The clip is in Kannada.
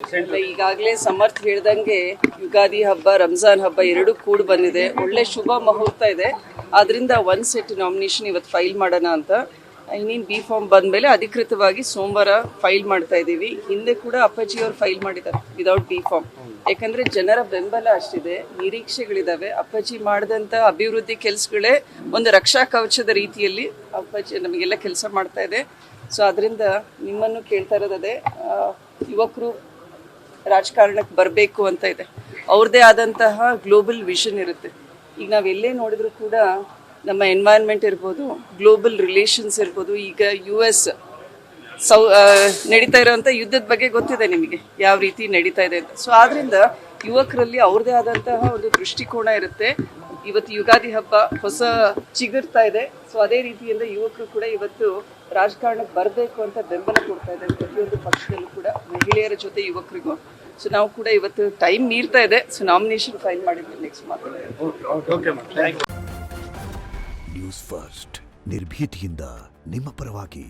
ಈಗಾಗಲೇ ಸಮರ್ಥ್ ಹೇಳ್ದಂಗೆ ಯುಗಾದಿ ಹಬ್ಬ ರಂಜಾನ್ ಹಬ್ಬ ಎರಡು ಕೂಡ ಬಂದಿದೆ. ಒಳ್ಳೆ ಶುಭ ಮುಹೂರ್ತ ಇದೆ. ಆದ್ರಿಂದ ಒಂದು ಸೆಟ್ ನಾಮಿನೇಷನ್ ಇವತ್ತು ಫೈಲ್ ಮಾಡೋಣ ಅಂತ. ಇನ್ನೇನು ಬಿ ಫಾರ್ಮ್ ಬಂದಮೇಲೆ ಅಧಿಕೃತವಾಗಿ ಸೋಮವಾರ ಫೈಲ್ ಮಾಡ್ತಾ ಇದ್ದೀವಿ. ಹಿಂದೆ ಕೂಡ ಅಪ್ಪಾಜಿ ಅವರು ಫೈಲ್ ಮಾಡಿದ್ದಾರೆ ವಿದೌಟ್ ಬಿ ಫಾರ್ಮ್. ಯಾಕಂದರೆ ಜನರ ಬೆಂಬಲ ಅಷ್ಟಿದೆ, ನಿರೀಕ್ಷೆಗಳಿದ್ದಾವೆ. ಅಪ್ಪಾಜಿ ಮಾಡಿದಂಥ ಅಭಿವೃದ್ಧಿ ಕೆಲಸಗಳೇ ಒಂದು ರಕ್ಷಾ ಕವಚದ ರೀತಿಯಲ್ಲಿ ಅಪ್ಪಾಜಿ ನಮಗೆಲ್ಲ ಕೆಲಸ ಮಾಡ್ತಾ ಇದೆ. ಸೊ ಅದರಿಂದ ನಿಮ್ಮನ್ನು ಕೇಳ್ತಾ ಇರೋದೇ, ಯುವಕರು ರಾಜಕಾರಣಕ್ಕೆ ಬರಬೇಕು ಅಂತ ಇದೆ. ಅವ್ರದ್ದೇ ಆದಂತಹ ಗ್ಲೋಬಲ್ ವಿಷನ್ ಇರುತ್ತೆ. ಈಗ ನಾವೆಲ್ಲೇ ನೋಡಿದ್ರು ಕೂಡ ನಮ್ಮ ಎನ್ವೈರ್ನ್ಮೆಂಟ್ ಇರ್ಬೋದು, ಗ್ಲೋಬಲ್ ರಿಲೇಷನ್ಸ್ ಇರ್ಬೋದು, ಈಗ US ನಡೀತಾ ಇರೋವಂಥ ಯುದ್ಧದ ಬಗ್ಗೆ ಗೊತ್ತಿದೆ ನಿಮಗೆ ಯಾವ ರೀತಿ ನಡೀತಾ ಇದೆ ಅಂತ. ಸೊ ಆದ್ದರಿಂದ ಯುವಕರಲ್ಲಿ ಅವ್ರದ್ದೇ ಆದಂತಹ ಒಂದು ದೃಷ್ಟಿಕೋನ ಇರುತ್ತೆ. ಇವತ್ತು ಯುಗಾದಿ ಹಬ್ಬ ಹೊಸ ಚಿಗುರ್ತಾ ಇದೆ. ಸೊ ಅದೇ ರೀತಿಯಿಂದ ಯುವಕರು ಕೂಡ ಇವತ್ತು ರಾಜಕಾರಣಕ್ಕೆ ಬರಬೇಕು ಅಂತ ಬೆಂಬಲ ಕೊಡ್ತಾ ಇದ್ದಾರೆ ಪ್ರತಿಯೊಂದು ಪಕ್ಷದಲ್ಲೂ ಕೂಡ, ಮಹಿಳೆಯರ ಜೊತೆ ಯುವಕರಿಗೂ. ಸೊ ನಾವು ಕೂಡ ಇವತ್ತು ಟೈಮ್ ಮೀರ್ತಾ ಇದೆ. ಸೊ ನಾಮಿನೇಷನ್ ಫೈಲ್ ಮಾಡಿದ್ವಿ. ನೆಕ್ಸ್ಟ್ ಮಾತಾಡೋಣ. ನ್ಯೂಸ್ ಫಸ್ಟ್ ನಿರ್ಭೀತಿಯಿಂದ ನಿಮ್ಮ ಪರವಾಗಿ.